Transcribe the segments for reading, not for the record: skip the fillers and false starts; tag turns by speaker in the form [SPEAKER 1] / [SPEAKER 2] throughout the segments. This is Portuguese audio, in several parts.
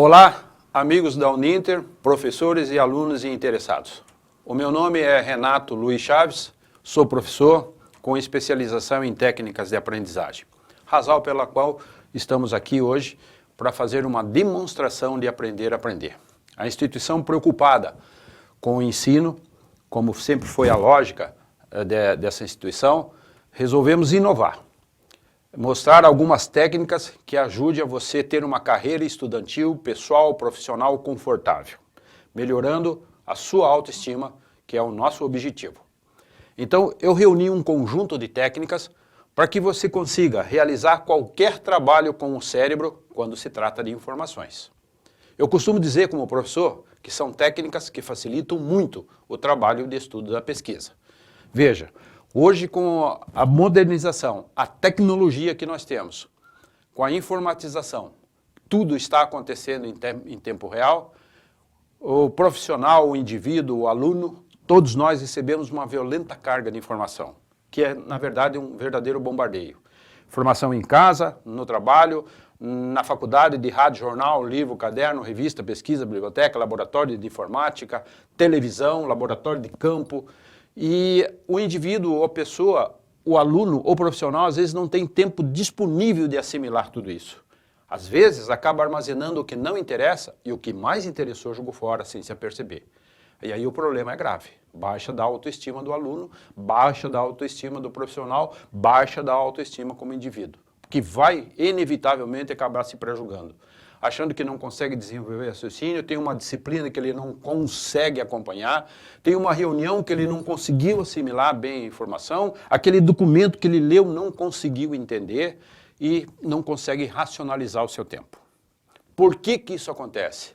[SPEAKER 1] Olá, amigos da Uninter, professores e alunos e interessados. O meu nome é Renato Luiz Chaves, sou professor com especialização em técnicas de aprendizagem, razão pela qual estamos aqui hoje para fazer uma demonstração de aprender a aprender. A instituição preocupada com o ensino, como sempre foi a lógica dessa instituição, resolvemos inovar. Mostrar algumas técnicas que ajudem a você ter uma carreira estudantil, pessoal, profissional confortável, melhorando a sua autoestima, que é o nosso objetivo. Então, eu reuni um conjunto de técnicas para que você consiga realizar qualquer trabalho com o cérebro quando se trata de informações. Eu costumo dizer como professor que são técnicas que facilitam muito o trabalho de estudo da pesquisa. Veja, hoje, com a modernização, a tecnologia que nós temos, com a informatização, tudo está acontecendo em tempo real, o profissional, o indivíduo, o aluno, todos nós recebemos uma violenta carga de informação, que é, na verdade, um verdadeiro bombardeio. Informação em casa, no trabalho, na faculdade, de rádio, jornal, livro, caderno, revista, pesquisa, biblioteca, laboratório de informática, televisão, laboratório de campo. E o indivíduo, ou a pessoa, o aluno ou profissional, às vezes não tem tempo disponível de assimilar tudo isso. Às vezes, acaba armazenando o que não interessa e o que mais interessou jogou fora sem se aperceber. E aí o problema é grave. Baixa da autoestima do aluno, baixa da autoestima do profissional, baixa da autoestima como indivíduo, que vai, inevitavelmente, acabar se prejulgando. Achando que não consegue desenvolver raciocínio, tem uma disciplina que ele não consegue acompanhar, tem uma reunião que ele não conseguiu assimilar bem a informação, aquele documento que ele leu não conseguiu entender e não consegue racionalizar o seu tempo. Por que que isso acontece?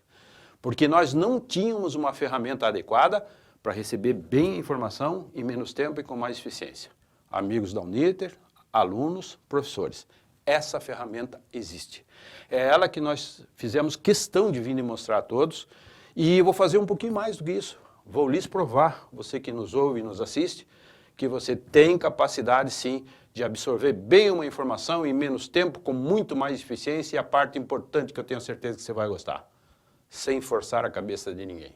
[SPEAKER 1] Porque nós não tínhamos uma ferramenta adequada para receber bem a informação em menos tempo e com mais eficiência. Amigos da Uninter, alunos, professores, essa ferramenta existe. É ela que nós fizemos questão de vir e mostrar a todos, e eu vou fazer um pouquinho mais do que isso. Vou lhes provar, você que nos ouve e nos assiste, que você tem capacidade sim de absorver bem uma informação em menos tempo, com muito mais eficiência, e a parte importante que eu tenho certeza que você vai gostar, sem forçar a cabeça de ninguém.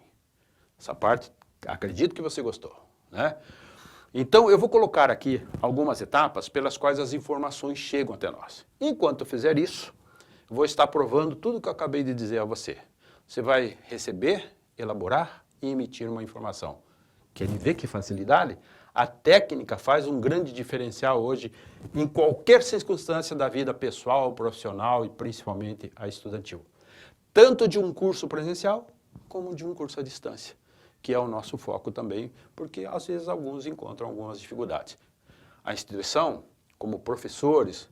[SPEAKER 1] Essa parte, acredito que você gostou, né? Então, eu vou colocar aqui algumas etapas pelas quais as informações chegam até nós. Enquanto eu fizer isso, vou estar provando tudo que eu acabei de dizer a você. Você vai receber, elaborar e emitir uma informação. Quer ver que facilidade? A técnica faz um grande diferencial hoje em qualquer circunstância da vida pessoal, profissional e principalmente a estudantil. Tanto de um curso presencial como de um curso à distância, que é o nosso foco também, porque às vezes alguns encontram algumas dificuldades. A instituição, como professores,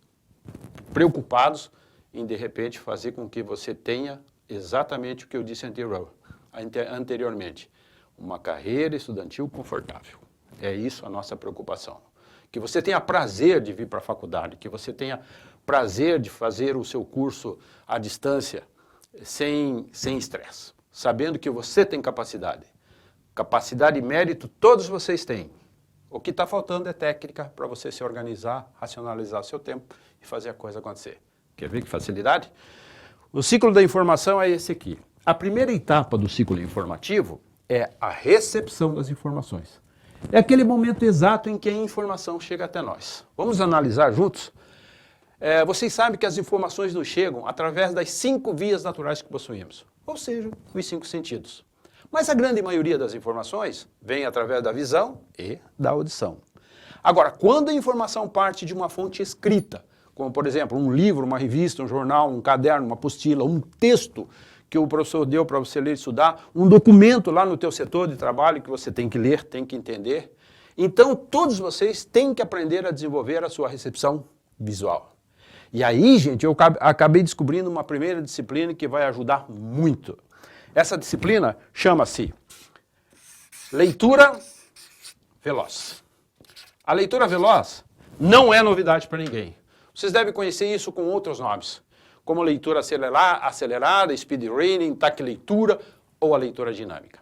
[SPEAKER 1] preocupados em de repente fazer com que você tenha exatamente o que eu disse anteriormente, uma carreira estudantil confortável. É isso a nossa preocupação. Que você tenha prazer de vir para a faculdade, que você tenha prazer de fazer o seu curso à distância, sem estresse, sabendo que você tem capacidade. Capacidade e mérito todos vocês têm. O que está faltando é técnica para você se organizar, racionalizar seu tempo e fazer a coisa acontecer. Quer ver que facilidade? O ciclo da informação é esse aqui. A primeira etapa do ciclo informativo é a recepção das informações. É aquele momento exato em que a informação chega até nós. Vamos analisar juntos? Vocês sabem que as informações nos chegam através das 5 vias naturais que possuímos, ou seja, os 5 sentidos. Mas a grande maioria das informações vem através da visão e da audição. Agora, quando a informação parte de uma fonte escrita, como por exemplo um livro, uma revista, um jornal, um caderno, uma apostila, um texto que o professor deu para você ler e estudar, um documento lá no teu setor de trabalho que você tem que ler, tem que entender, então todos vocês têm que aprender a desenvolver a sua recepção visual. E aí, gente, eu acabei descobrindo uma primeira disciplina que vai ajudar muito. Essa disciplina chama-se leitura veloz. A leitura veloz não é novidade para ninguém. Vocês devem conhecer isso com outros nomes, como leitura acelerada, speed reading, taquileitura ou a leitura dinâmica.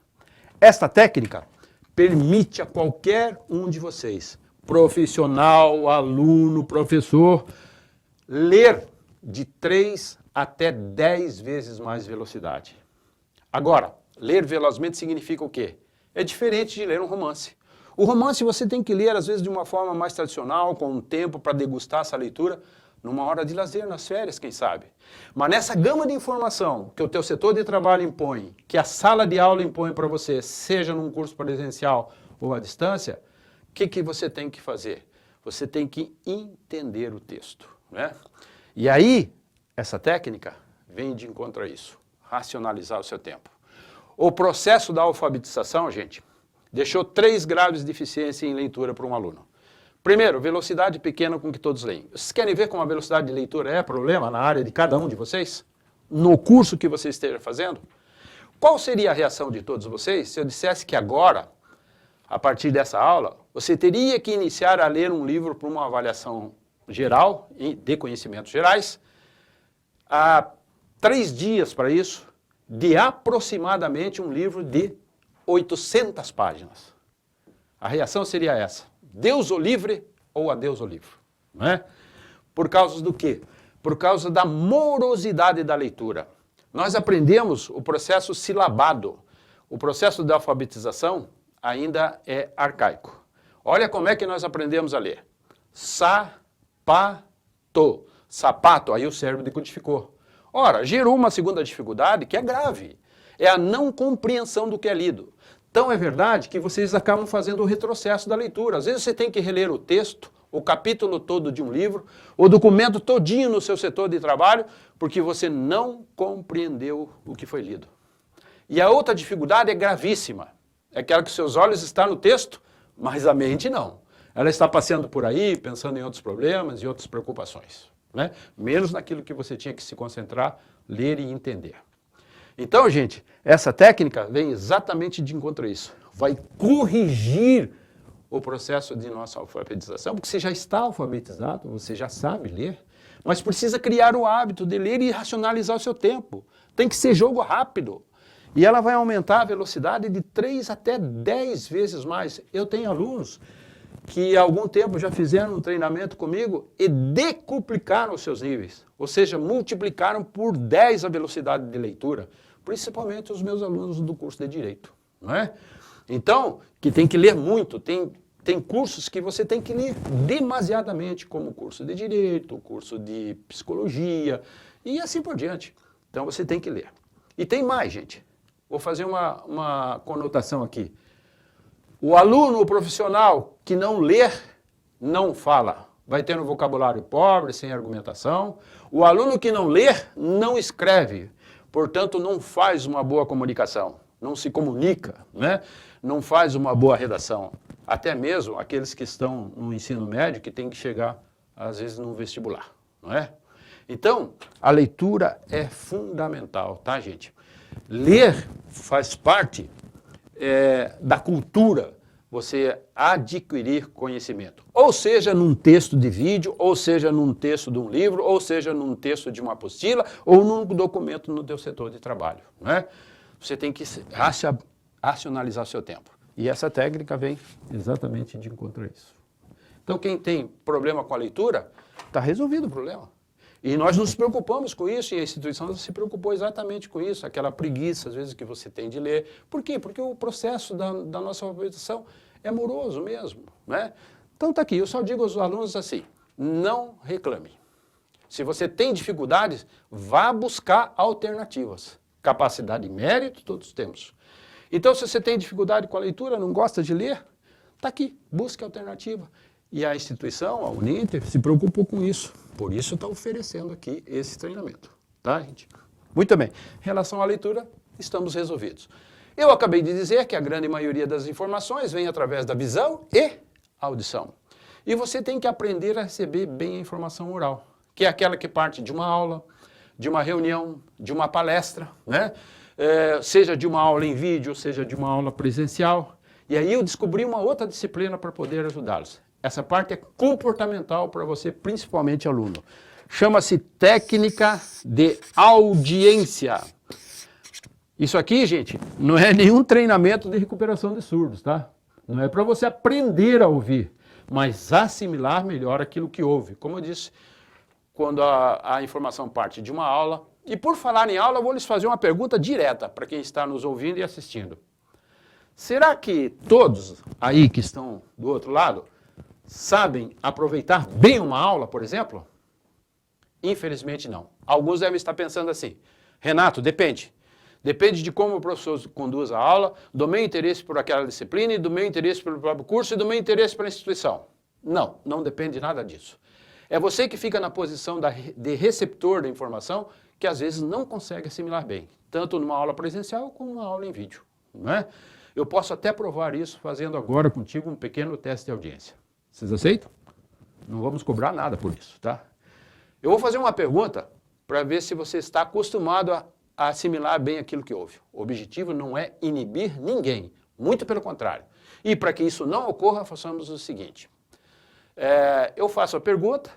[SPEAKER 1] Esta técnica permite a qualquer um de vocês, profissional, aluno, professor, ler de 3 até 10 vezes mais velocidade. Agora, ler velozmente significa o quê? É diferente de ler um romance. O romance você tem que ler, às vezes, de uma forma mais tradicional, com um tempo para degustar essa leitura, numa hora de lazer, nas férias, quem sabe. Mas nessa gama de informação que o teu setor de trabalho impõe, que a sala de aula impõe para você, seja num curso presencial ou à distância, o que você tem que fazer? Você tem que entender o texto, né? E aí, essa técnica vem de encontro a isso, racionalizar o seu tempo. O processo da alfabetização, gente, deixou 3 graus de deficiência em leitura para um aluno. Primeiro, velocidade pequena com que todos leem. Vocês querem ver como a velocidade de leitura é problema na área de cada um de vocês? No curso que você esteja fazendo? Qual seria a reação de todos vocês se eu dissesse que agora, a partir dessa aula, você teria que iniciar a ler um livro para uma avaliação geral, de conhecimentos gerais, há 3 dias para isso, de aproximadamente um livro de 800 páginas. A reação seria essa: Deus o livre ou adeus o livro. Não é? Por causa do quê? Por causa da morosidade da leitura. Nós aprendemos o processo silabado. O processo da alfabetização ainda é arcaico. Olha como é que nós aprendemos a ler. Sapato. Sapato, aí o cérebro decodificou. Ora, gerou uma segunda dificuldade que é grave. É a não compreensão do que é lido. Então é verdade que vocês acabam fazendo o retrocesso da leitura. Às vezes você tem que reler o texto, o capítulo todo de um livro, o documento todinho no seu setor de trabalho, porque você não compreendeu o que foi lido. E a outra dificuldade é gravíssima. É aquela que seus olhos estão no texto, mas a mente não. Ela está passeando por aí, pensando em outros problemas e outras preocupações, né? Menos naquilo que você tinha que se concentrar, ler e entender. Então, gente, essa técnica vem exatamente de encontro a isso. Vai corrigir o processo de nossa alfabetização, porque você já está alfabetizado, você já sabe ler, mas precisa criar o hábito de ler e racionalizar o seu tempo. Tem que ser jogo rápido. E ela vai aumentar a velocidade de 3 até 10 vezes mais. Eu tenho alunos que há algum tempo já fizeram um treinamento comigo e decuplicaram os seus níveis, ou seja, multiplicaram por 10 a velocidade de leitura, principalmente os meus alunos do curso de Direito, não é? Então, que tem que ler muito, tem cursos que você tem que ler demasiadamente, como o curso de Direito, o curso de Psicologia e assim por diante. Então você tem que ler. E tem mais, gente. Vou fazer uma conotação aqui. O aluno, o profissional que não lê, não fala. Vai ter um vocabulário pobre, sem argumentação. O aluno que não lê, não escreve. Portanto, não faz uma boa comunicação. Não se comunica, né? Não faz uma boa redação. Até mesmo aqueles que estão no ensino médio, que têm que chegar, às vezes, no vestibular, não é? Então, a leitura é fundamental, tá, gente? Ler faz parte da cultura, você adquirir conhecimento. Ou seja, num texto de vídeo, ou seja, num texto de um livro, ou seja, num texto de uma apostila, ou num documento no teu setor de trabalho, né? Você tem que racionalizar o seu tempo. E essa técnica vem exatamente de encontro a isso. Então, quem tem problema com a leitura, está resolvido o problema. E nós nos preocupamos com isso, e a instituição se preocupou exatamente com isso, aquela preguiça, às vezes, que você tem de ler. Por quê? Porque o processo da nossa alfabetização é moroso mesmo, né? Então está aqui, eu só digo aos alunos assim, não reclame. Se você tem dificuldades, vá buscar alternativas. Capacidade e mérito, todos temos. Então, se você tem dificuldade com a leitura, não gosta de ler, está aqui, busque alternativa. E a instituição, a Uninter, se preocupou com isso. Por isso está oferecendo aqui esse treinamento. Tá, gente? Muito bem. Em relação à leitura, estamos resolvidos. Eu acabei de dizer que a grande maioria das informações vem através da visão e audição. E você tem que aprender a receber bem a informação oral, que é aquela que parte de uma aula, de uma reunião, de uma palestra, né? Seja de uma aula em vídeo, seja de uma aula presencial. E aí eu descobri uma outra disciplina para poder ajudá-los. Essa parte é comportamental para você, principalmente aluno. Chama-se técnica de audiência. Isso aqui, gente, não é nenhum treinamento de recuperação de surdos, tá? Não é para você aprender a ouvir, mas assimilar melhor aquilo que ouve. Como eu disse, quando a informação parte de uma aula. E por falar em aula, eu vou lhes fazer uma pergunta direta para quem está nos ouvindo e assistindo. Será que todos aí que estão do outro lado sabem aproveitar bem uma aula, por exemplo? Infelizmente não. Alguns devem estar pensando assim, Renato, depende. Depende de como o professor conduz a aula, do meu interesse por aquela disciplina, e do meu interesse pelo próprio curso e do meu interesse pela instituição. Não, não depende nada disso. É você que fica na posição de receptor da informação que às vezes não consegue assimilar bem, tanto numa aula presencial como numa aula em vídeo. Não é? Eu posso até provar isso fazendo agora contigo um pequeno teste de audiência. Vocês aceitam? Não vamos cobrar nada por isso, tá? Eu vou fazer uma pergunta para ver se você está acostumado a assimilar bem aquilo que ouve. O objetivo não é inibir ninguém, muito pelo contrário. E para que isso não ocorra, façamos o seguinte. Eu faço a pergunta,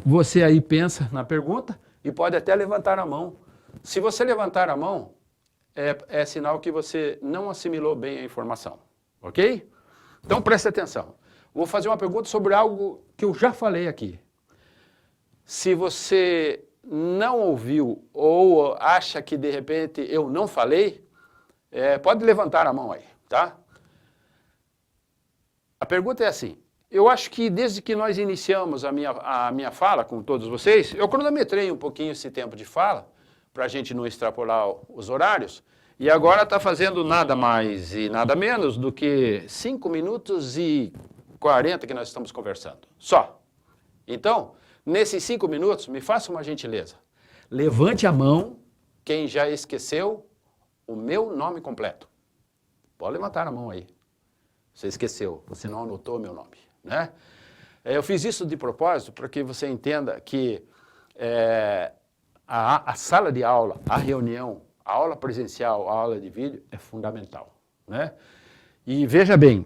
[SPEAKER 1] você aí pensa na pergunta e pode até levantar a mão. Se você levantar a mão, é sinal que você não assimilou bem a informação, ok? Então preste atenção. Vou fazer uma pergunta sobre algo que eu já falei aqui. Se você não ouviu ou acha que de repente eu não falei, pode levantar a mão aí, tá? A pergunta é assim, eu acho que desde que nós iniciamos a minha fala com todos vocês, eu cronometrei um pouquinho esse tempo de fala, para a gente não extrapolar os horários, e agora está fazendo nada mais e nada menos do que 5 minutos e 40 que nós estamos conversando, só. Então, nesses 5 minutos, me faça uma gentileza. Levante a mão quem já esqueceu o meu nome completo. Pode levantar a mão aí. Você esqueceu, você não anotou o meu nome, né? Eu fiz isso de propósito para que você entenda que a sala de aula, a reunião, a aula presencial, a aula de vídeo é fundamental, né? E veja bem,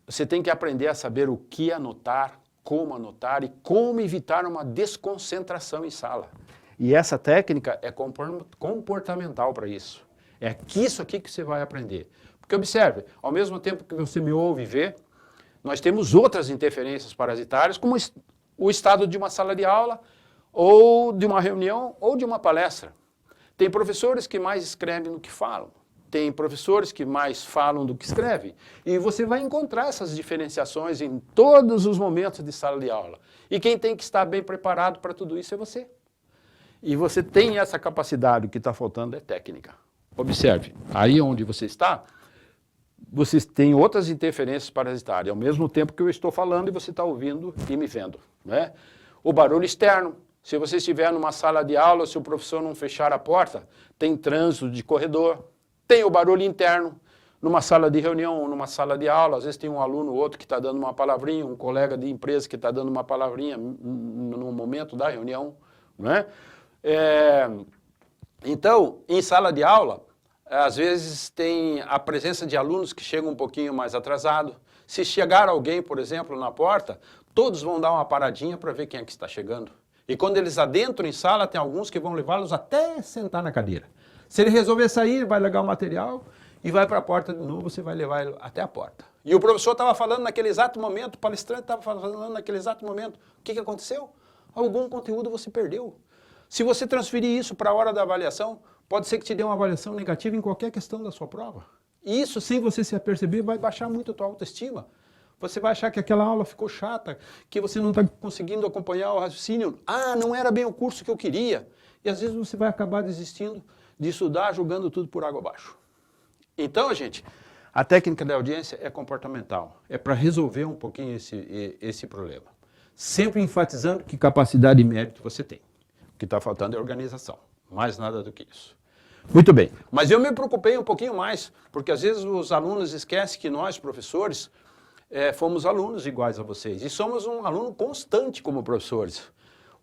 [SPEAKER 1] você tem que aprender a saber o que anotar, como anotar e como evitar uma desconcentração em sala. E essa técnica é comportamental para isso. É isso aqui que você vai aprender. Porque observe, ao mesmo tempo que você me ouve e vê, nós temos outras interferências parasitárias, como o estado de uma sala de aula, ou de uma reunião, ou de uma palestra. Tem professores que mais escrevem do que falam. Tem professores que mais falam do que escrevem. E você vai encontrar essas diferenciações em todos os momentos de sala de aula. E quem tem que estar bem preparado para tudo isso é você. E você tem essa capacidade, o que está faltando é técnica. Observe, aí onde você está, vocês têm outras interferências parasitárias, ao mesmo tempo que eu estou falando e você está ouvindo e me vendo, né? O barulho externo. Se você estiver numa sala de aula, se o professor não fechar a porta, tem trânsito de corredor. Tem o barulho interno, numa sala de reunião, numa sala de aula, às vezes tem um aluno ou outro que está dando uma palavrinha, um colega de empresa que está dando uma palavrinha no momento da reunião, né? Então, em sala de aula, às vezes tem a presença de alunos que chegam um pouquinho mais atrasados. Se chegar alguém, por exemplo, na porta, todos vão dar uma paradinha para ver quem é que está chegando. E quando eles adentram em sala, tem alguns que vão levá-los até sentar na cadeira. Se ele resolver sair, ele vai largar o material e vai para a porta de novo, você vai levar ele até a porta. E o professor estava falando naquele exato momento, o palestrante estava falando naquele exato momento. O que aconteceu? Algum conteúdo você perdeu. Se você transferir isso para a hora da avaliação, pode ser que te dê uma avaliação negativa em qualquer questão da sua prova. E isso, sem você se aperceber, vai baixar muito a tua autoestima. Você vai achar que aquela aula ficou chata, que você não está conseguindo acompanhar o raciocínio. Ah, não era bem o curso que eu queria. E às vezes você vai acabar desistindo de estudar, jogando tudo por água abaixo. Então, gente, a técnica da audiência é comportamental. É para resolver um pouquinho esse problema. Sempre enfatizando que capacidade e mérito você tem. O que está faltando é organização. Mais nada do que isso. Muito bem. Mas eu me preocupei um pouquinho mais, porque às vezes os alunos esquecem que nós, professores, fomos alunos iguais a vocês. E somos um aluno constante como professores.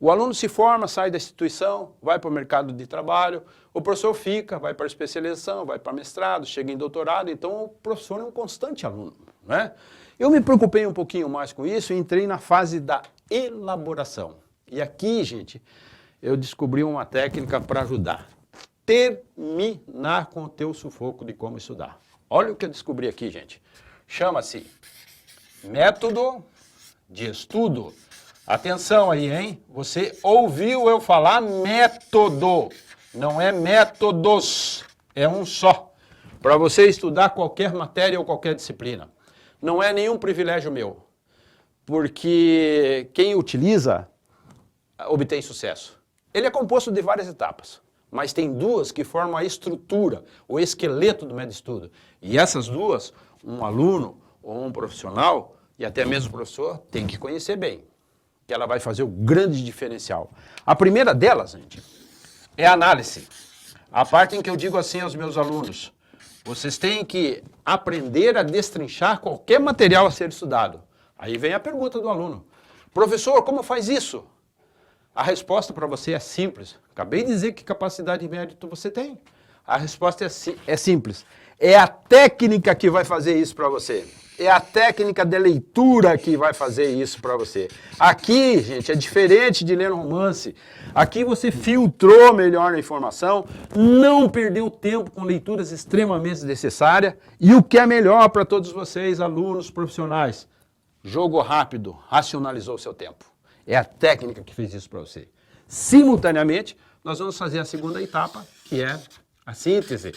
[SPEAKER 1] O aluno se forma, sai da instituição, vai para o mercado de trabalho, o professor fica, vai para a especialização, vai para mestrado, chega em doutorado, então o professor é um constante aluno, né? Eu me preocupei um pouquinho mais com isso e entrei na fase da elaboração. E aqui, gente, eu descobri uma técnica para ajudar. Terminar com o teu sufoco de como estudar. Olha o que eu descobri aqui, gente. Chama-se método de estudo Atenção aí, hein? Você ouviu eu falar método, não é métodos, é um só. Para você estudar qualquer matéria ou qualquer disciplina. Não é nenhum privilégio meu, porque quem utiliza obtém sucesso. Ele é composto de várias etapas, mas tem duas que formam a estrutura, o esqueleto do método de estudo. E essas duas, um aluno ou um profissional, e até mesmo o professor, tem que conhecer bem, que ela vai fazer o grande diferencial. A primeira delas, gente, é a análise. A parte em que eu digo assim aos meus alunos, vocês têm que aprender a destrinchar qualquer material a ser estudado. Aí vem a pergunta do aluno. Professor, como faz isso? A resposta para você é simples. Acabei de dizer que capacidade de mérito você tem. A resposta é simples. É a técnica que vai fazer isso para você. É a técnica de leitura que vai fazer isso para você. Aqui, gente, é diferente de ler um romance. Aqui você filtrou melhor a informação, não perdeu tempo com leituras extremamente necessárias. E o que é melhor para todos vocês, alunos profissionais? Jogo rápido, racionalizou o seu tempo. É a técnica que fez isso para você. Simultaneamente, nós vamos fazer a segunda etapa, que é a síntese.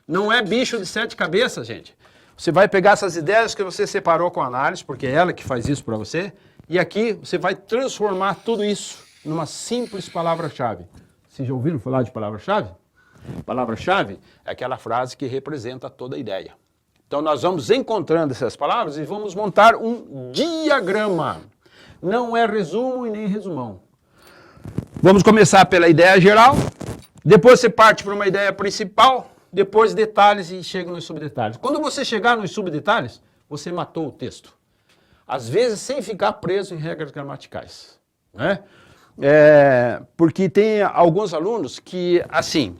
[SPEAKER 1] Não é bicho de 7 cabeças, gente. Você vai pegar essas ideias que você separou com a análise, porque é ela que faz isso para você, e aqui você vai transformar tudo isso numa simples palavra-chave. Vocês já ouviram falar de palavra-chave? Palavra-chave é aquela frase que representa toda a ideia. Então nós vamos encontrando essas palavras e vamos montar um diagrama. Não é resumo e nem resumão. Vamos começar pela ideia geral, depois você parte para uma ideia principal, depois detalhes e chega nos subdetalhes. Quando você chegar nos subdetalhes, você matou o texto. Às vezes sem ficar preso em regras gramaticais. Né? Porque tem alguns alunos que, assim,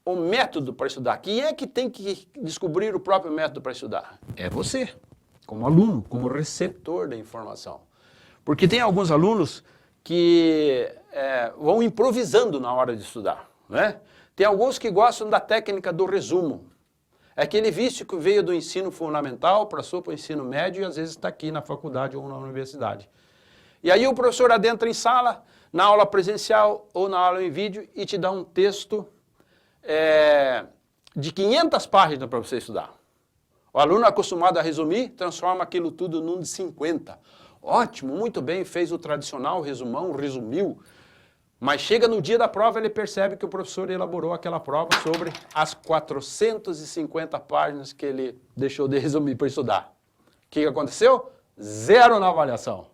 [SPEAKER 1] o método para estudar, quem é que tem que descobrir o próprio método para estudar? É você, como aluno, como receptor da informação. Porque tem alguns alunos que vão improvisando na hora de estudar. Né? Tem alguns que gostam da técnica do resumo. É aquele vício que veio do ensino fundamental, passou para o ensino médio e às vezes está aqui na faculdade ou na universidade. E aí o professor adentra em sala, na aula presencial ou na aula em vídeo e te dá um texto de 500 páginas para você estudar. O aluno acostumado a resumir, transforma aquilo tudo num de 50. Ótimo, muito bem, fez o tradicional resumão, resumiu. Mas chega no dia da prova, ele percebe que o professor elaborou aquela prova sobre as 450 páginas que ele deixou de resumir para estudar. O que aconteceu? 0 na avaliação.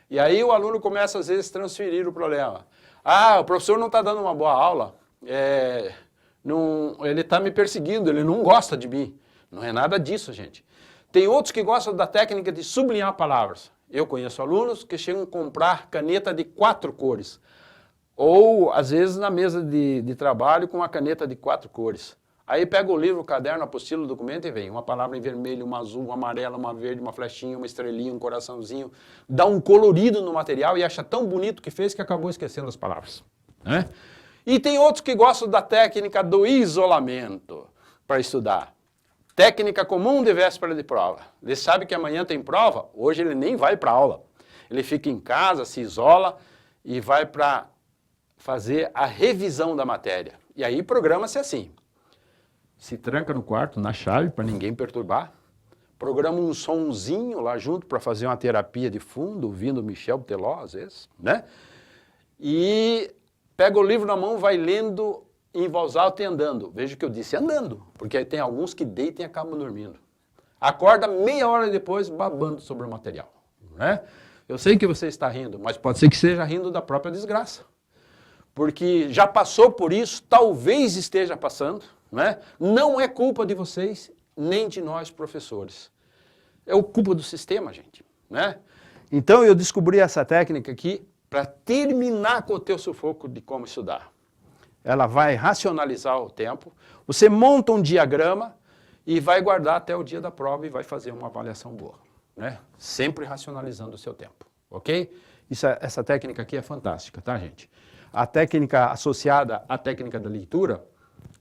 [SPEAKER 1] E aí o aluno começa, às vezes, a transferir o problema. Ah, o professor não está dando uma boa aula, ele está me perseguindo, ele não gosta de mim. Não é nada disso, gente. Tem outros que gostam da técnica de sublinhar palavras. Eu conheço alunos que chegam a comprar caneta de 4 cores. Ou, às vezes, na mesa de trabalho com uma caneta de 4 cores. Aí pega o livro, o caderno, a apostila, o documento e vem uma palavra em vermelho, uma azul, uma amarela, uma verde, uma flechinha, uma estrelinha, um coraçãozinho. Dá um colorido no material e acha tão bonito que fez que acabou esquecendo as palavras. Né? E tem outros que gostam da técnica do isolamento para estudar. Técnica comum de véspera de prova. Ele sabe que amanhã tem prova, hoje ele nem vai para a aula. Ele fica em casa, se isola e vai para fazer a revisão da matéria. E aí programa-se assim. Se tranca no quarto, na chave, para ninguém perturbar. Programa um sonzinho lá junto para fazer uma terapia de fundo, ouvindo Michel Teló, às vezes. Né? E pega o livro na mão, vai lendo em voz alta e andando. Veja que eu disse andando, porque tem alguns que deitam e acabam dormindo. Acorda meia hora depois babando sobre o material. Né? Eu sei que você está rindo, mas pode ser que esteja rindo da própria desgraça. Porque já passou por isso, talvez esteja passando, né? Não é culpa de vocês, nem de nós professores. É culpa do sistema, gente. Né? Então eu descobri essa técnica aqui para terminar com o teu sufoco de como estudar. Ela vai racionalizar o tempo, você monta um diagrama e vai guardar até o dia da prova e vai fazer uma avaliação boa. Né? Sempre racionalizando o seu tempo, ok? Essa técnica aqui é fantástica, tá, gente? A técnica associada à técnica da leitura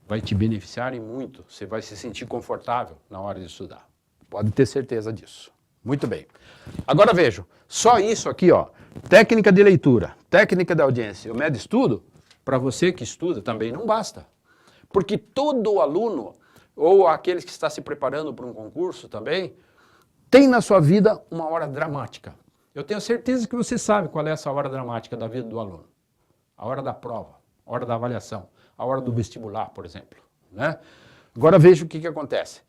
[SPEAKER 1] vai te beneficiar em muito. Você vai se sentir confortável na hora de estudar. Pode ter certeza disso. Muito bem. Agora vejam, só isso aqui, ó, técnica de leitura, técnica de audiência, o médio estudo, para você que estuda também não basta. Porque todo aluno, ou aqueles que está se preparando para um concurso também, tem na sua vida uma hora dramática. Eu tenho certeza que você sabe qual é essa hora dramática da vida do aluno. A hora da prova, a hora da avaliação, a hora do vestibular, por exemplo, né? Agora veja o que acontece.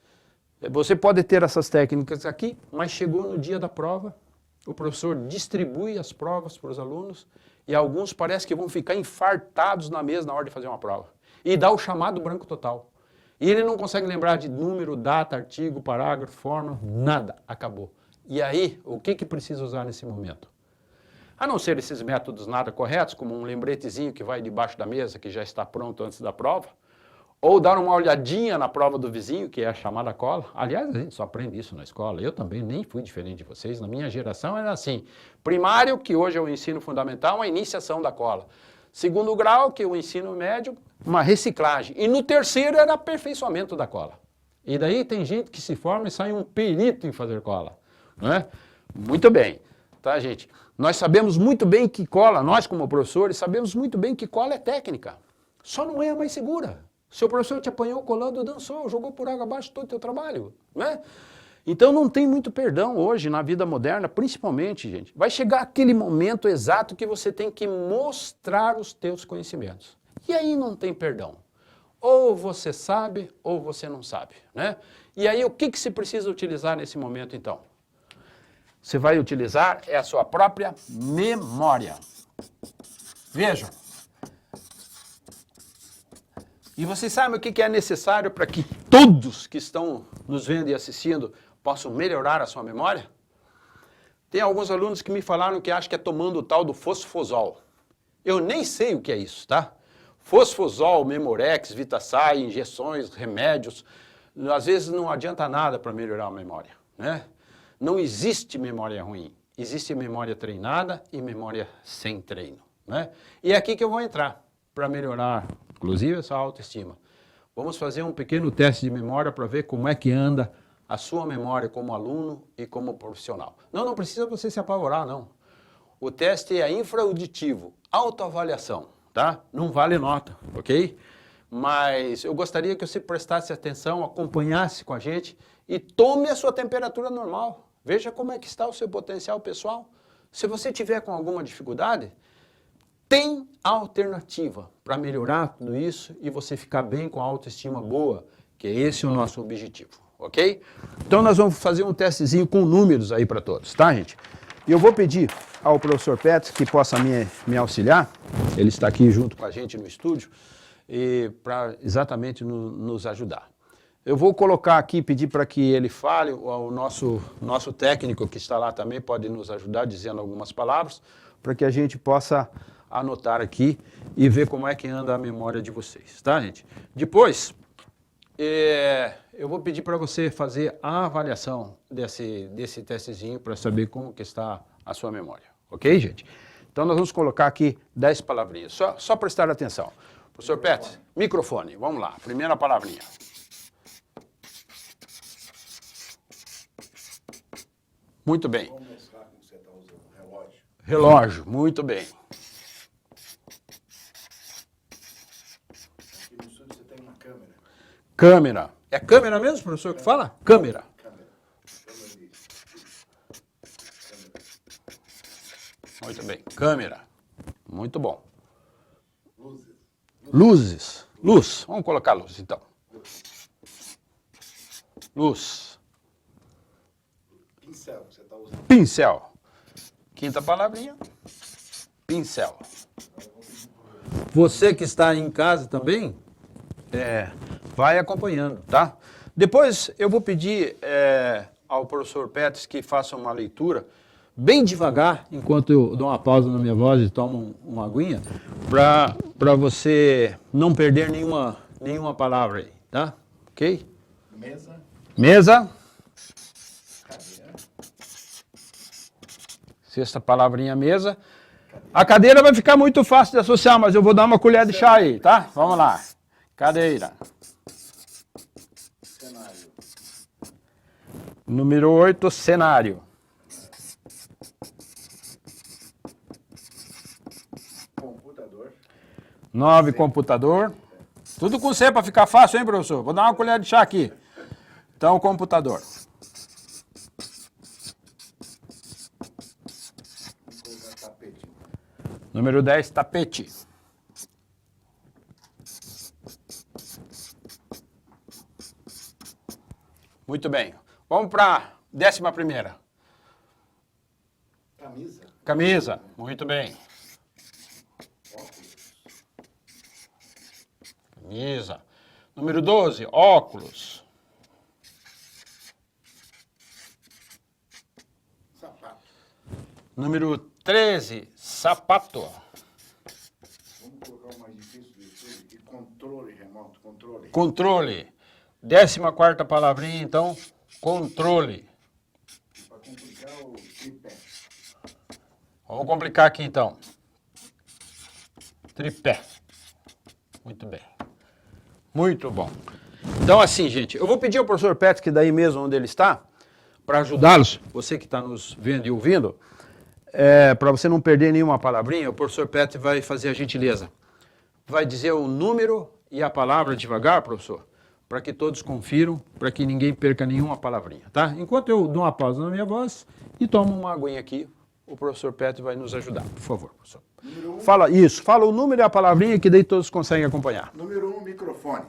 [SPEAKER 1] Você pode ter essas técnicas aqui, mas chegou no dia da prova, o professor distribui as provas para os alunos e alguns parece que vão ficar infartados na mesa na hora de fazer uma prova. E dá o chamado branco total. E ele não consegue lembrar de número, data, artigo, parágrafo, fórmula, nada, acabou. E aí, o que precisa usar nesse momento? A não ser esses métodos nada corretos, como um lembretezinho que vai debaixo da mesa, que já está pronto antes da prova, ou dar uma olhadinha na prova do vizinho, que é a chamada cola. Aliás, a gente só aprende isso na escola. Eu também nem fui diferente de vocês. Na minha geração era assim. Primário, que hoje é o ensino fundamental, a iniciação da cola. Segundo grau, que é o ensino médio, uma reciclagem. E no terceiro era aperfeiçoamento da cola. E daí tem gente que se forma e sai um perito em fazer cola. Não é? Muito bem. Tá, gente? Nós sabemos muito bem que cola, nós como professores, sabemos muito bem que cola é técnica. Só não é a mais segura. Seu professor te apanhou colando, dançou, jogou por água abaixo todo o teu trabalho, né? Então não tem muito perdão hoje na vida moderna, principalmente, gente. Vai chegar aquele momento exato que você tem que mostrar os teus conhecimentos. E aí não tem perdão. Ou você sabe, ou você não sabe, né? E aí o que se precisa utilizar nesse momento, então? Você vai utilizar a sua própria memória. Vejam. E vocês sabem o que é necessário para que todos que estão nos vendo e assistindo possam melhorar a sua memória? Tem alguns alunos que me falaram que acham que é tomando o tal do fosfosol. Eu nem sei o que é isso, tá? Fosfosol, Memorex, Vitasay, injeções, remédios, às vezes não adianta nada para melhorar a memória, né? Não existe memória ruim, existe memória treinada e memória sem treino, né? E é aqui que eu vou entrar para melhorar, inclusive, essa autoestima. Vamos fazer um pequeno teste de memória para ver como é que anda a sua memória como aluno e como profissional. Não precisa você se apavorar, não. O teste é infrauditivo, autoavaliação, tá? Não vale nota, ok? Mas eu gostaria que você prestasse atenção, acompanhasse com a gente e tome a sua temperatura normal. Veja como é que está o seu potencial pessoal. Se você tiver com alguma dificuldade, tem alternativa para melhorar tudo isso e você ficar bem com a autoestima boa, que esse é o nosso objetivo, ok? Então nós vamos fazer um testezinho com números aí para todos, tá, gente? E eu vou pedir ao professor Petz que possa me auxiliar, ele está aqui junto com a gente no estúdio, para exatamente nos ajudar. Eu vou colocar aqui, pedir para que ele fale, o nosso técnico que está lá também pode nos ajudar dizendo algumas palavras, para que a gente possa anotar aqui e ver como é que anda a memória de vocês, tá, gente? Depois, eu vou pedir para você fazer a avaliação desse testezinho para saber como que está a sua memória, ok, gente? Então nós vamos colocar aqui 10 palavrinhas, só prestar atenção. Professor Petz, microfone, vamos lá, primeira palavrinha. Muito bem.
[SPEAKER 2] Vamos mostrar como você está usando o relógio.
[SPEAKER 1] Relógio, muito bem.
[SPEAKER 2] Aqui no estúdio você tem uma câmera.
[SPEAKER 1] Câmera. É câmera mesmo, professor, que fala? Câmera.
[SPEAKER 2] Câmera.
[SPEAKER 1] Muito bem. Câmera. Muito bom.
[SPEAKER 2] Luzes.
[SPEAKER 1] Luzes. Luz. Vamos colocar luz, então. Luz.
[SPEAKER 2] Pincel, você está usando.
[SPEAKER 1] Pincel. Quinta palavrinha. Pincel. Você que está em casa também, vai acompanhando, tá? Depois eu vou pedir ao professor Petz que faça uma leitura bem devagar, enquanto eu dou uma pausa na minha voz e tomo uma aguinha, para você não perder nenhuma palavra aí, tá? Ok?
[SPEAKER 2] Mesa.
[SPEAKER 1] Mesa.
[SPEAKER 2] Cadeira.
[SPEAKER 1] Sexta palavrinha, mesa. A cadeira vai ficar muito fácil de associar, mas eu vou dar uma colher de chá aí, tá? Vamos lá. Cadeira.
[SPEAKER 2] Cenário.
[SPEAKER 1] Número 8, cenário.
[SPEAKER 2] Computador.
[SPEAKER 1] 9, computador. Tudo com C para ficar fácil, hein, professor? Vou dar uma colher de chá aqui. Então, computador.
[SPEAKER 2] Vamos colocar tapete.
[SPEAKER 1] Número 10, tapete. Muito bem. Vamos para a 11ª.
[SPEAKER 2] Camisa.
[SPEAKER 1] Camisa. Muito bem.
[SPEAKER 2] Óculos.
[SPEAKER 1] Camisa. Número 12, óculos.
[SPEAKER 2] Sapato.
[SPEAKER 1] Número 13, sapato.
[SPEAKER 2] Vamos colocar o mais difícil de tudo aqui. Controle remoto. Controle.
[SPEAKER 1] Controle. 14ª palavrinha, então, controle.
[SPEAKER 2] Para complicar o tripé.
[SPEAKER 1] Vamos complicar aqui, então. Tripé. Muito bem. Muito bom. Então, assim, gente, eu vou pedir ao professor Petz, que daí mesmo onde ele está, para ajudá-los, você que está nos vendo e ouvindo, para você não perder nenhuma palavrinha, o professor Petz vai fazer a gentileza. Vai dizer o número e a palavra devagar, professor, para que todos confiram, para que ninguém perca nenhuma palavrinha, tá? Enquanto eu dou uma pausa na minha voz e tomo uma aguinha aqui, o professor Petz vai nos ajudar. Por favor, professor.
[SPEAKER 2] Número 1.
[SPEAKER 1] Fala isso, fala o número e a palavrinha que daí todos conseguem acompanhar.
[SPEAKER 2] Número 1, microfone.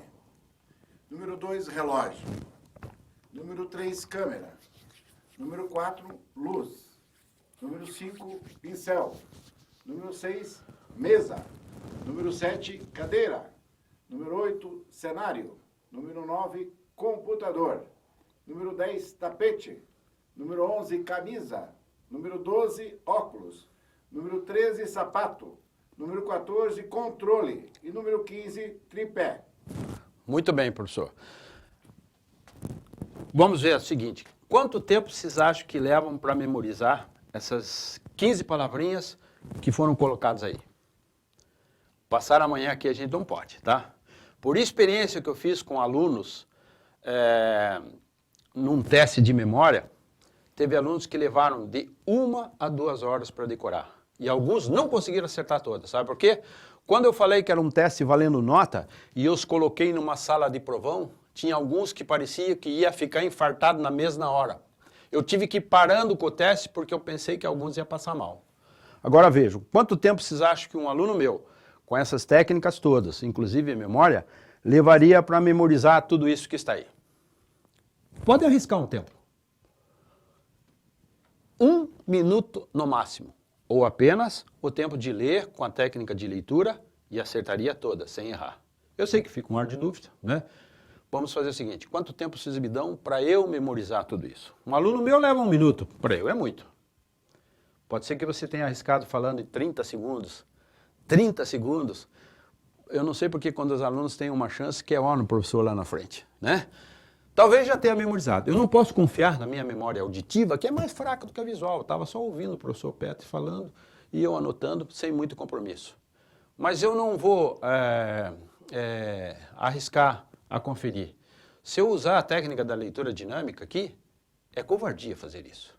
[SPEAKER 2] Número 2, relógio. Número 3, câmera. Número 4, luz. Número 5, pincel. Número 6, mesa. Número 7, cadeira. Número 8, cenário. Número 9, computador. Número 10, tapete. Número 11, camisa. Número 12, óculos. Número 13, sapato. Número 14, controle. E número 15, tripé.
[SPEAKER 1] Muito bem, professor. Vamos ver o seguinte, quanto tempo vocês acham que levam para memorizar essas 15 palavrinhas que foram colocadas aí? Passar amanhã aqui a gente não pode, tá? Por experiência que eu fiz com alunos num teste de memória, teve alunos que levaram de 1 a 2 horas para decorar. E alguns não conseguiram acertar todas, sabe por quê? Quando eu falei que era um teste valendo nota e eu os coloquei numa sala de provão, tinha alguns que parecia que ia ficar infartado na mesma hora. Eu tive que ir parando com o teste porque eu pensei que alguns iam passar mal. Agora vejam, quanto tempo vocês acham que um aluno meu, com essas técnicas todas, inclusive a memória, levaria para memorizar tudo isso que está aí? Pode arriscar um tempo. 1 minuto no máximo. Ou apenas o tempo de ler com a técnica de leitura e acertaria toda, sem errar. Eu sei que fica um ar de dúvida, né? Vamos fazer o seguinte, quanto tempo vocês me dão para eu memorizar tudo isso? Um aluno meu leva 1 minuto, para eu é muito. Pode ser que você tenha arriscado falando em 30 segundos. 30 segundos, eu não sei porque quando os alunos têm uma chance que é no professor lá na frente, né? Talvez já tenha memorizado. Eu não posso confiar na minha memória auditiva, que é mais fraca do que a visual. Eu estava só ouvindo o professor Petz falando e eu anotando sem muito compromisso. Mas eu não vou arriscar a conferir. Se eu usar a técnica da leitura dinâmica aqui, é covardia fazer isso.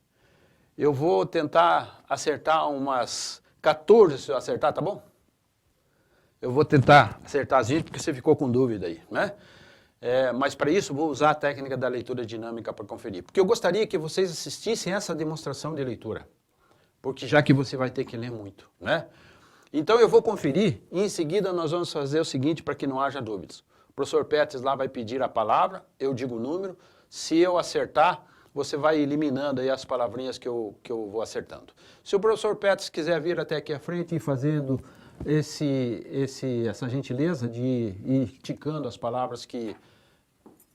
[SPEAKER 1] Eu vou tentar acertar umas 14, se eu acertar, tá bom? Eu vou tentar acertar as 20, porque você ficou com dúvida aí, né? Mas para isso vou usar a técnica da leitura dinâmica para conferir. Porque eu gostaria que vocês assistissem essa demonstração de leitura. Porque já que você vai ter que ler muito, né? Então eu vou conferir e em seguida nós vamos fazer o seguinte para que não haja dúvidas. O professor Petz lá vai pedir a palavra, eu digo o número. Se eu acertar, você vai eliminando aí as palavrinhas que eu vou acertando. Se o professor Petz quiser vir até aqui à frente e fazendo essa gentileza de ir ticando as palavras que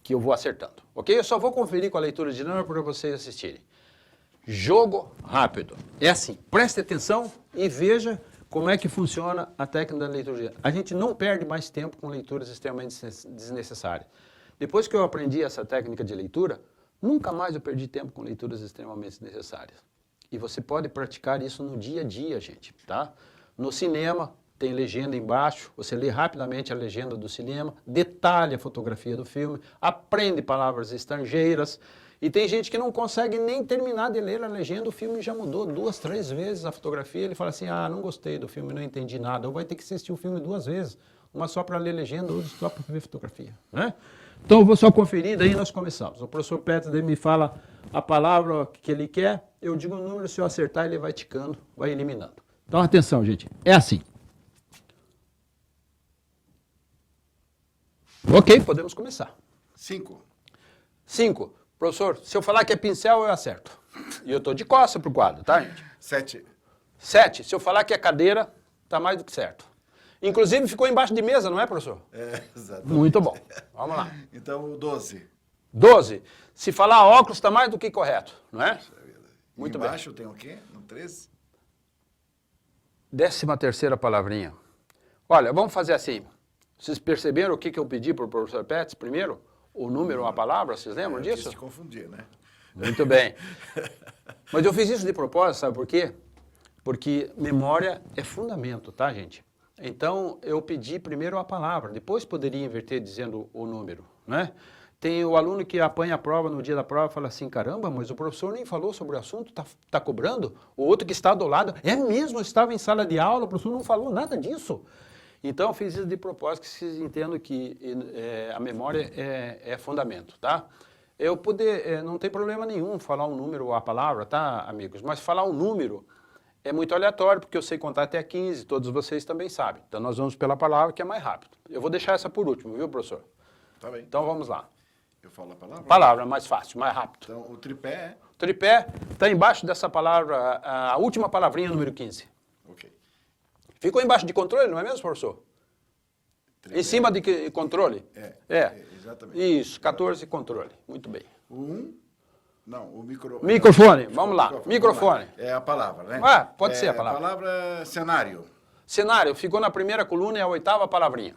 [SPEAKER 1] eu vou acertando, ok? Eu só vou conferir com a leitura dinâmica para vocês assistirem. Jogo rápido. É assim, preste atenção e veja como é que funciona a técnica da leitura. A gente não perde mais tempo com leituras extremamente desnecessárias. Depois que eu aprendi essa técnica de leitura, nunca mais eu perdi tempo com leituras extremamente desnecessárias. E você pode praticar isso no dia a dia, gente, tá? No cinema, tem legenda embaixo, você lê rapidamente a legenda do cinema, detalha a fotografia do filme, aprende palavras estrangeiras E tem gente que não consegue nem terminar de ler a legenda, o filme já mudou 2, 3 vezes a fotografia, ele fala assim, não gostei do filme, não entendi nada, ou vai ter que assistir o filme 2 vezes, uma só para ler legenda, outra só para ver fotografia, né? Então eu vou só conferir, daí nós começamos. O professor Peters me fala a palavra que ele quer, eu digo o número, se eu acertar ele vai ticando, vai eliminando. Então atenção, gente, é assim. Ok, podemos começar.
[SPEAKER 2] 5.
[SPEAKER 1] 5. Professor, se eu falar que é pincel, eu acerto. E eu estou de costas pro quadro, tá, gente?
[SPEAKER 2] 7.
[SPEAKER 1] 7. Se eu falar que é cadeira, tá mais do que certo. Inclusive, ficou embaixo de mesa, não é, professor?
[SPEAKER 2] Exatamente.
[SPEAKER 1] Muito bom. Vamos lá.
[SPEAKER 2] Então, 12.
[SPEAKER 1] 12. Se falar óculos, está mais do que correto, não é? Muito bem.
[SPEAKER 2] Embaixo tem o quê? No 13?
[SPEAKER 1] 13ª palavrinha. Olha, vamos fazer assim. Vocês perceberam o que eu pedi para o professor Peters primeiro? O número, a palavra, vocês lembram disso?
[SPEAKER 2] Quis te confundir, né?
[SPEAKER 1] Muito bem. Mas eu fiz isso de propósito, sabe por quê? Porque memória é fundamento, tá, gente? Então, eu pedi primeiro a palavra, depois poderia inverter dizendo o número, né? Tem o aluno que apanha a prova no dia da prova e fala assim, caramba, mas o professor nem falou sobre o assunto, tá cobrando? O outro que está do lado, é mesmo, eu estava em sala de aula, o professor não falou nada disso. Então, eu fiz isso de propósito, que vocês entendam que a memória é fundamento, tá? Não tem problema nenhum falar um número ou a palavra, tá, amigos? Mas falar um número é muito aleatório, porque eu sei contar até 15, todos vocês também sabem. Então, nós vamos pela palavra, que é mais rápido. Eu vou deixar essa por último, viu, professor?
[SPEAKER 2] Tá bem.
[SPEAKER 1] Então, vamos lá.
[SPEAKER 2] Eu falo a palavra?
[SPEAKER 1] Palavra, mais fácil, mais rápido.
[SPEAKER 2] Então, o tripé é?
[SPEAKER 1] O tripé está embaixo dessa palavra, a última palavrinha, número 15.
[SPEAKER 2] Ok.
[SPEAKER 1] Ficou embaixo de controle, não é mesmo, professor?
[SPEAKER 2] Tripé.
[SPEAKER 1] Em cima de controle?
[SPEAKER 2] Exatamente.
[SPEAKER 1] Isso, 14, controle. Muito bem.
[SPEAKER 2] Não, o
[SPEAKER 1] Microfone, vamos lá. Microfone.
[SPEAKER 2] É a palavra, né?
[SPEAKER 1] Pode ser a palavra.
[SPEAKER 2] A palavra cenário.
[SPEAKER 1] Cenário, ficou na primeira coluna e a 8ª palavrinha.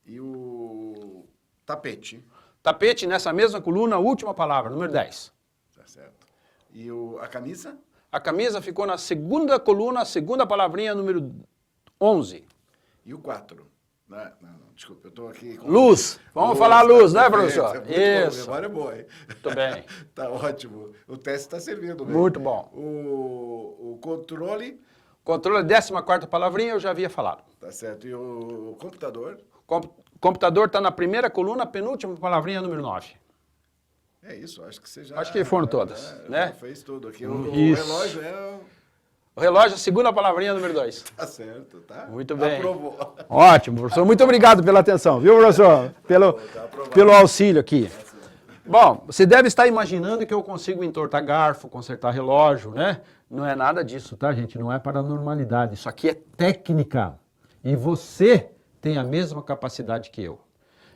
[SPEAKER 2] E o tapete.
[SPEAKER 1] Tapete, nessa mesma coluna, a última palavra, número 10.
[SPEAKER 2] Tá certo. E a camisa?
[SPEAKER 1] A camisa ficou na segunda coluna, a segunda palavrinha, número 11.
[SPEAKER 2] E o 4? Não, desculpa, eu estou aqui...
[SPEAKER 1] Luz. Vamos falar luz, né, professor?
[SPEAKER 2] Isso. A memória é boa, hein?
[SPEAKER 1] Muito bem.
[SPEAKER 2] Tá ótimo. O teste está servindo mesmo.
[SPEAKER 1] Muito bom.
[SPEAKER 2] O controle?
[SPEAKER 1] Controle, 14ª palavrinha, eu já havia falado.
[SPEAKER 2] Tá certo. E o computador?
[SPEAKER 1] Computador está na primeira coluna, penúltima palavrinha, número 9.
[SPEAKER 2] É isso, acho que você já...
[SPEAKER 1] Acho que foram todas, né?
[SPEAKER 2] Já fez tudo aqui. O
[SPEAKER 1] Isso.
[SPEAKER 2] relógio é...
[SPEAKER 1] O relógio, a segunda palavrinha, número 2.
[SPEAKER 2] Tá certo, tá?
[SPEAKER 1] Muito bem.
[SPEAKER 2] Aprovou.
[SPEAKER 1] Ótimo, professor. Muito obrigado pela atenção, viu, professor? Pelo auxílio aqui. Bom, você deve estar imaginando que eu consigo entortar garfo, consertar relógio, né? Não é nada disso, tá, gente? Não é paranormalidade. Isso aqui é técnica. E você tem a mesma capacidade que eu.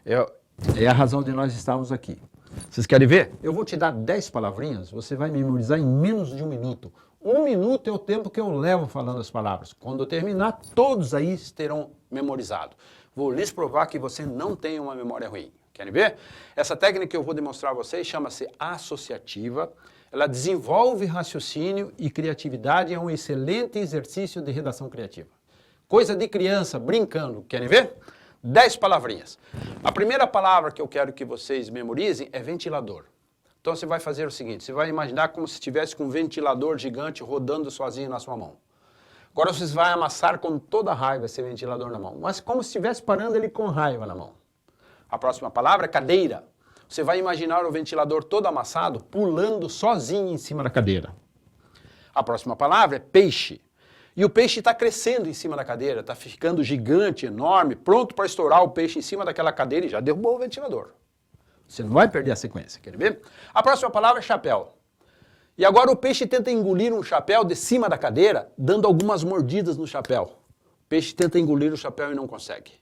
[SPEAKER 1] É a razão de nós estarmos aqui. Vocês querem ver? Eu vou te dar 10 palavrinhas, você vai memorizar em menos de 1 minuto. 1 minuto é o tempo que eu levo falando as palavras. Quando eu terminar, todos aí terão memorizado. Vou lhes provar que você não tem uma memória ruim. Querem ver? Essa técnica que eu vou demonstrar a vocês chama-se associativa. Ela desenvolve raciocínio e criatividade, é um excelente exercício de redação criativa. Coisa de criança, brincando. Querem ver? 10 palavrinhas. A primeira palavra que eu quero que vocês memorizem é ventilador. Então você vai fazer o seguinte, você vai imaginar como se estivesse com um ventilador gigante rodando sozinho na sua mão. Agora vocês vão amassar com toda a raiva esse ventilador na mão, mas como se estivesse parando ele com raiva na mão. A próxima palavra é cadeira. Você vai imaginar o ventilador todo amassado, pulando sozinho em cima da cadeira. A próxima palavra é peixe. E o peixe está crescendo em cima da cadeira, está ficando gigante, enorme, pronto para estourar o peixe em cima daquela cadeira e já derrubou o ventilador. Você não vai perder a sequência, quer ver? A próxima palavra é chapéu. E agora o peixe tenta engolir um chapéu de cima da cadeira, dando algumas mordidas no chapéu. O peixe tenta engolir o chapéu e não consegue.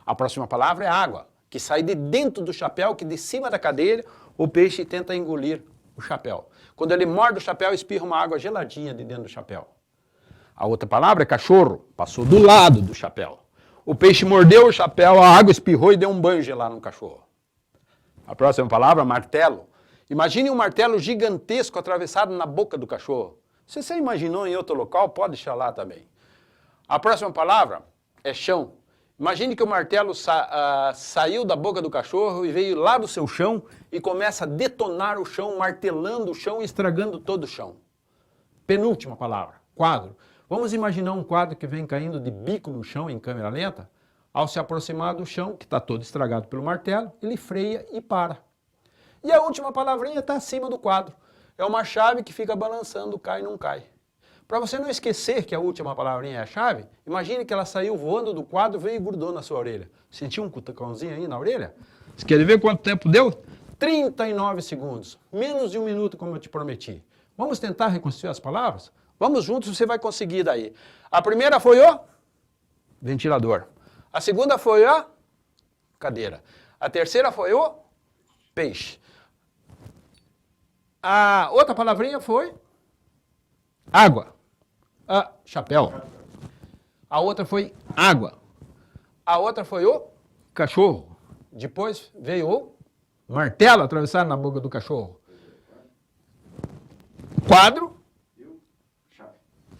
[SPEAKER 1] A próxima palavra é água, que sai de dentro do chapéu, que de cima da cadeira, o peixe tenta engolir o chapéu. Quando ele morde o chapéu, espirra uma água geladinha de dentro do chapéu. A outra palavra é cachorro, passou do lado do chapéu. O peixe mordeu o chapéu, a água espirrou e deu um banho gelado no cachorro. A próxima palavra, martelo. Imagine um martelo gigantesco atravessado na boca do cachorro. Se você imaginou em outro local, pode deixar lá também. A próxima palavra é chão. Imagine que o martelo saiu da boca do cachorro e veio lá do seu chão e começa a detonar o chão, martelando o chão e estragando todo o chão. Penúltima palavra, quadro. Vamos imaginar um quadro que vem caindo de bico no chão em câmera lenta. Ao se aproximar do chão, que está todo estragado pelo martelo, ele freia e para. E a última palavrinha está acima do quadro. É uma chave que fica balançando, cai e não cai. Para você não esquecer que a última palavrinha é a chave, imagine que ela saiu voando do quadro, veio e grudou na sua orelha. Sentiu um cutucãozinho aí na orelha? Você quer ver quanto tempo deu? 39 segundos. Menos de 1 minuto, como eu te prometi. Vamos tentar reconstruir as palavras? Vamos juntos, você vai conseguir daí. A primeira foi o ventilador. A segunda foi a cadeira. A terceira foi o peixe. A outra palavrinha foi água. Chapéu. A outra foi água. A outra foi o cachorro. Depois veio o martelo atravessado na boca do cachorro. Quadro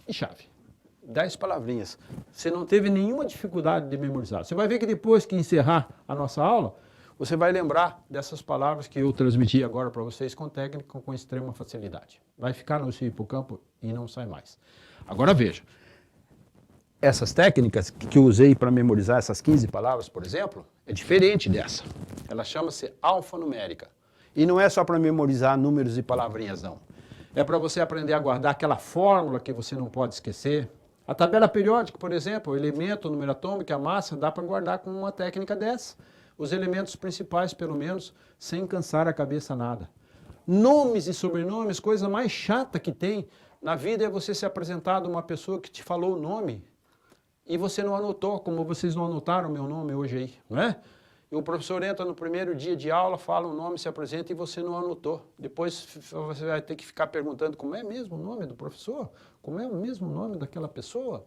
[SPEAKER 1] e chave. 10 palavrinhas. Você não teve nenhuma dificuldade de memorizar. Você vai ver que depois que encerrar a nossa aula, você vai lembrar dessas palavras que eu transmiti agora para vocês com técnica, com extrema facilidade. Vai ficar no seu hipocampo e não sai mais. Agora veja, essas técnicas que eu usei para memorizar essas 15 palavras, por exemplo, é diferente dessa. Ela chama-se alfanumérica. E não é só para memorizar números e palavrinhas, não. É para você aprender a guardar aquela fórmula que você não pode esquecer. A tabela periódica, por exemplo, o elemento, o número atômico, a massa, dá para guardar com uma técnica dessa. Os elementos principais, pelo menos, sem cansar a cabeça nada. Nomes e sobrenomes, coisa mais chata que tem na vida é você se apresentar a uma pessoa que te falou o nome e você não anotou, como vocês não anotaram o meu nome hoje aí, não é? E o professor entra no primeiro dia de aula, fala o nome, se apresenta e você não anotou. Depois você vai ter que ficar perguntando como é mesmo o nome do professor? Como é o mesmo nome daquela pessoa?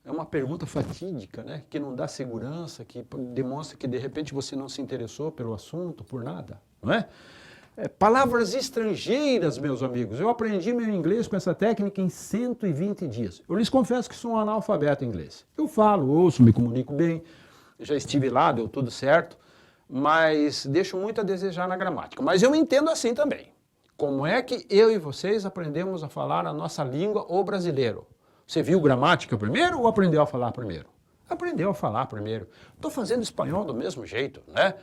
[SPEAKER 1] É uma pergunta fatídica, né? Que não dá segurança, que demonstra que de repente você não se interessou pelo assunto, por nada, não é? Palavras estrangeiras, meus amigos. Eu aprendi meu inglês com essa técnica em 120 dias. Eu lhes confesso que sou um analfabeto em inglês. Eu falo, ouço, me comunico bem, já estive lá, deu tudo certo, mas deixo muito a desejar na gramática. Mas eu entendo assim também. Como é que eu e vocês aprendemos a falar a nossa língua, o brasileiro? Você viu gramática primeiro ou aprendeu a falar primeiro? Aprendeu a falar primeiro. Estou fazendo espanhol do mesmo jeito, né?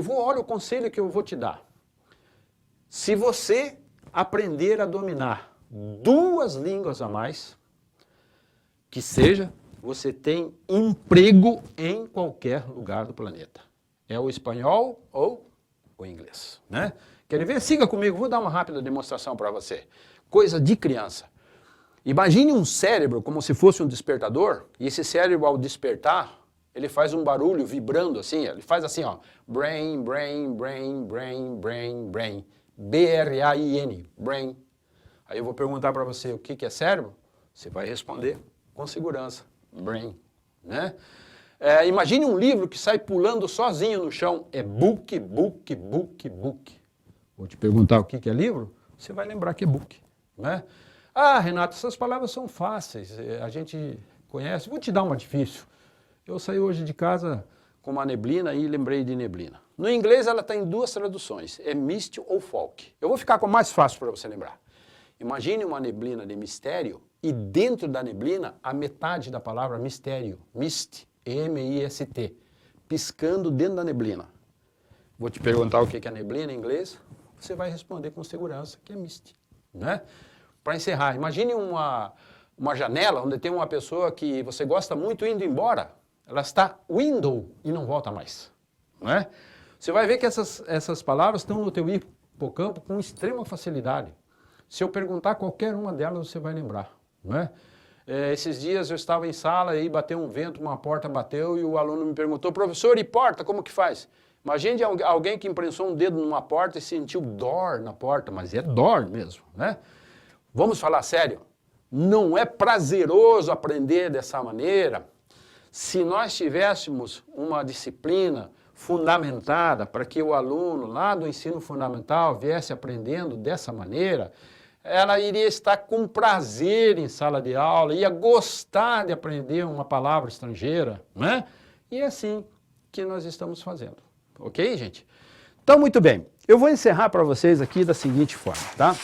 [SPEAKER 1] Olha o conselho que eu vou te dar. Se você aprender a dominar 2 línguas a mais, que seja, você tem emprego em qualquer lugar do planeta. É o espanhol ou o inglês, né? Quer ver? Siga comigo, vou dar uma rápida demonstração para você. Coisa de criança. Imagine um cérebro como se fosse um despertador, e esse cérebro, ao despertar, ele faz um barulho vibrando assim, ele faz assim, ó, brain, brain, brain, brain, brain, brain, B-R-A-I-N, brain. Aí eu vou perguntar para você o que é cérebro, você vai responder com segurança, brain, né? Imagine um livro que sai pulando sozinho no chão, é book, book, book, book. Vou te perguntar o que é livro, você vai lembrar que é book, né? Ah, Renato, essas palavras são fáceis, a gente conhece, vou te dar uma difícil. Eu saí hoje de casa com uma neblina e lembrei de neblina. No inglês ela tem 2 traduções, é mist ou fog. Eu vou ficar com o mais fácil para você lembrar. Imagine uma neblina de mistério e dentro da neblina a metade da palavra mistério, mist, M-I-S-T, piscando dentro da neblina. Vou te perguntar o que é neblina em inglês, você vai responder com segurança que é mist, né? Para encerrar, imagine uma janela onde tem uma pessoa que você gosta muito indo embora. Ela está window e não volta mais, não é? Você vai ver que essas palavras estão no teu hipocampo com extrema facilidade. Se eu perguntar qualquer uma delas, você vai lembrar, não é? Esses dias eu estava em sala e bateu um vento, uma porta bateu e o aluno me perguntou, professor, e porta, como que faz? Imagine alguém que imprensou um dedo numa porta e sentiu dor na porta, mas é dor mesmo, né? Vamos falar sério? Não é prazeroso aprender dessa maneira? Se nós tivéssemos uma disciplina fundamentada para que o aluno lá do ensino fundamental viesse aprendendo dessa maneira, ela iria estar com prazer em sala de aula, ia gostar de aprender uma palavra estrangeira, né? E é assim que nós estamos fazendo. Ok, gente? Então, muito bem. Eu vou encerrar para vocês aqui da seguinte forma, tá?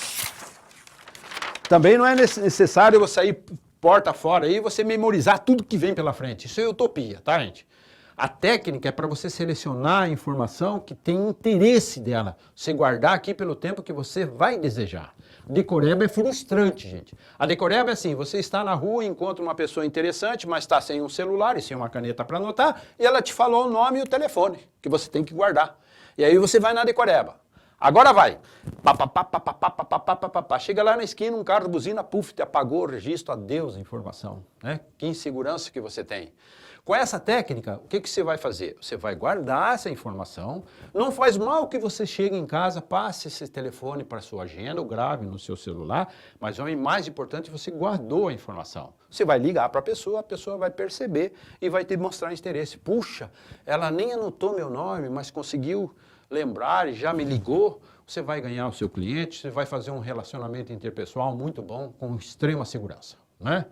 [SPEAKER 1] Também não é necessário você sair porta fora aí e você memorizar tudo que vem pela frente. Isso é utopia, tá, gente? A técnica é para você selecionar a informação que tem interesse dela. Você guardar aqui pelo tempo que você vai desejar. Decoreba é frustrante, gente. A decoreba é assim, você está na rua e encontra uma pessoa interessante, mas está sem um celular e sem uma caneta para anotar, e ela te falou o nome e o telefone, que você tem que guardar. E aí você vai na decoreba. Agora vai. Chega lá na esquina, um carro buzina, puf, te apagou o registro, adeus a informação. Né? Que insegurança que você tem. Com essa técnica, o que você vai fazer? Você vai guardar essa informação, não faz mal que você chegue em casa, passe esse telefone para a sua agenda, ou grave no seu celular, mas o mais importante, você guardou a informação. Você vai ligar para a pessoa vai perceber e vai te mostrar interesse. Puxa, ela nem anotou meu nome, mas conseguiu lembrar e já me ligou. Você vai ganhar o seu cliente, você vai fazer um relacionamento interpessoal muito bom, com extrema segurança, né?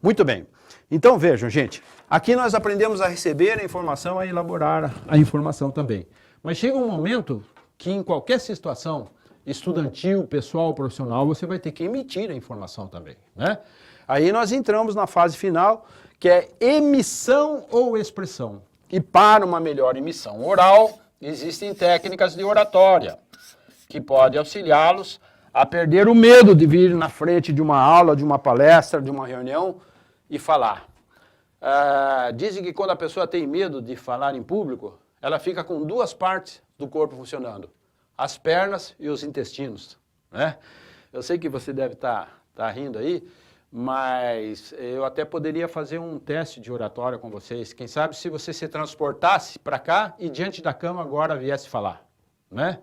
[SPEAKER 1] Muito bem. Então vejam, gente, aqui nós aprendemos a receber a informação, a elaborar a informação também. Mas chega um momento que em qualquer situação, estudantil, pessoal, profissional, você vai ter que emitir a informação também, né? Aí nós entramos na fase final, que é emissão ou expressão. E para uma melhor emissão oral, existem técnicas de oratória, que podem auxiliá-los a perder o medo de vir na frente de uma aula, de uma palestra, de uma reunião e falar. Dizem que quando a pessoa tem medo de falar em público, ela fica com duas partes do corpo funcionando, as pernas e os intestinos, né? Eu sei que você deve estar rindo aí, mas eu até poderia fazer um teste de oratória com vocês. Quem sabe se você se transportasse para cá e diante da cama agora viesse falar, né?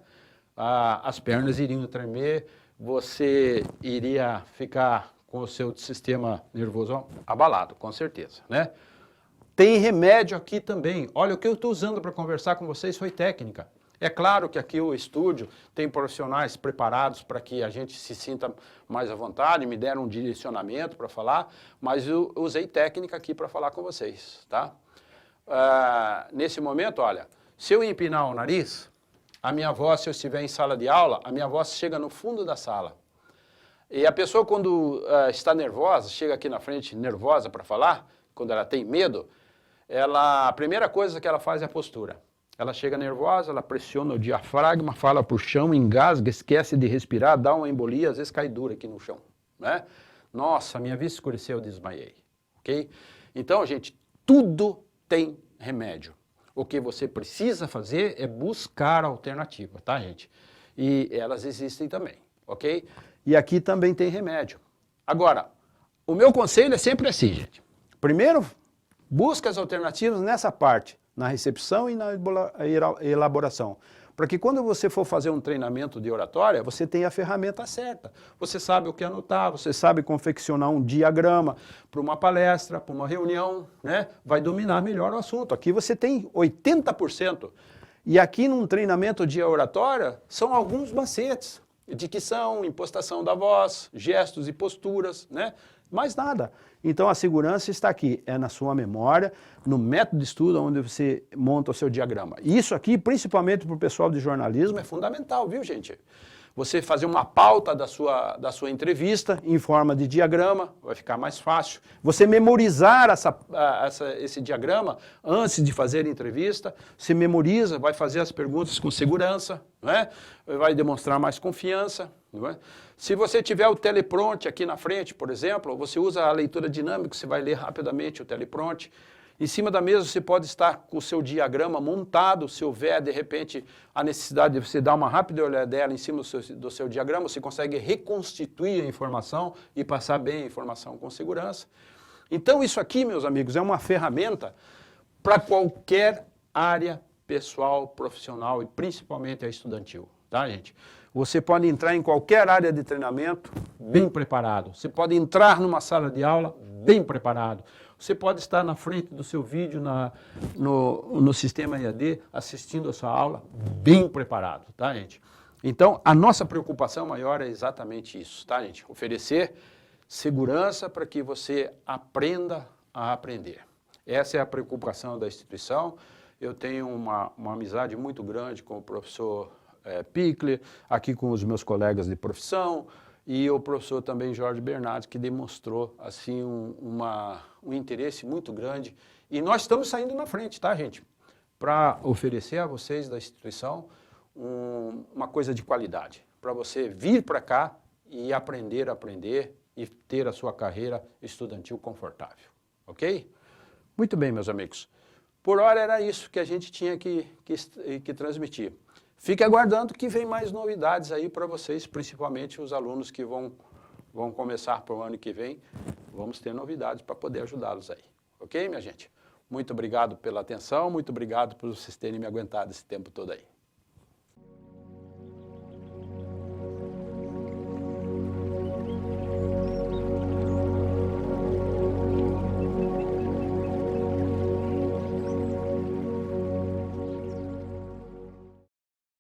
[SPEAKER 1] As pernas iriam tremer, você iria ficar com o seu sistema nervoso abalado, com certeza, né? Tem remédio aqui também. Olha, o que eu estou usando para conversar com vocês foi técnica. É claro que aqui o estúdio tem profissionais preparados para que a gente se sinta mais à vontade, me deram um direcionamento para falar, mas eu usei técnica aqui para falar com vocês, tá? Nesse momento, olha, se eu empinar o nariz, a minha voz, se eu estiver em sala de aula, a minha voz chega no fundo da sala. E a pessoa, quando está nervosa, chega aqui na frente nervosa para falar, quando ela tem medo, a primeira coisa que ela faz é a postura. Ela chega nervosa, ela pressiona o diafragma, fala para o chão, engasga, esquece de respirar, dá uma embolia, às vezes cai dura aqui no chão, né? Nossa, minha vista escureceu, eu desmaiei, ok? Então, gente, tudo tem remédio. O que você precisa fazer é buscar alternativa, tá, gente? E elas existem também, ok? E aqui também tem remédio. Agora, o meu conselho é sempre assim, gente. Primeiro, busca as alternativas nessa parte, na recepção e na elaboração. Para que quando você for fazer um treinamento de oratória, você tenha a ferramenta certa. Você sabe o que anotar, você sabe confeccionar um diagrama para uma palestra, para uma reunião, né? Vai dominar melhor o assunto. Aqui você tem 80%. E aqui num treinamento de oratória, são alguns macetes. Dicção, impostação da voz, gestos e posturas, né? Mais nada. Então a segurança está aqui, é na sua memória, no método de estudo onde você monta o seu diagrama. E isso aqui, principalmente para o pessoal de jornalismo, é fundamental, viu, gente? Você fazer uma pauta da sua entrevista em forma de diagrama, vai ficar mais fácil. Você memorizar esse diagrama antes de fazer a entrevista, você memoriza, vai fazer as perguntas com segurança, né? Vai demonstrar mais confiança. Não é? Se você tiver o teleprompter aqui na frente, por exemplo, você usa a leitura dinâmica, você vai ler rapidamente o teleprompter. Em cima da mesa você pode estar com o seu diagrama montado, se houver, de repente, a necessidade de você dar uma rápida olhadela em cima do seu diagrama, você consegue reconstituir a informação e passar bem a informação com segurança. Então isso aqui, meus amigos, é uma ferramenta para qualquer área pessoal, profissional e principalmente a estudantil, tá, gente? Você pode entrar em qualquer área de treinamento bem preparado. Você pode entrar numa sala de aula bem preparado. Você pode estar na frente do seu vídeo no sistema EAD assistindo a sua aula bem preparado, tá, gente? Então, a nossa preocupação maior é exatamente isso, tá, gente? Oferecer segurança para que você aprenda a aprender. Essa é a preocupação da instituição. Eu tenho uma amizade muito grande com o professor Pickler, aqui com os meus colegas de profissão, e o professor também Jorge Bernardes, que demonstrou assim, um interesse muito grande. E nós estamos saindo na frente, tá, gente? Para oferecer a vocês da instituição uma coisa de qualidade, para você vir para cá e aprender e ter a sua carreira estudantil confortável, ok? Muito bem, meus amigos. Por hora era isso que a gente tinha que transmitir. Fique aguardando que vem mais novidades aí para vocês, principalmente os alunos que vão começar para o ano que vem. Vamos ter novidades para poder ajudá-los aí. Ok, minha gente? Muito obrigado pela atenção, muito obrigado por vocês terem me aguentado esse tempo todo aí.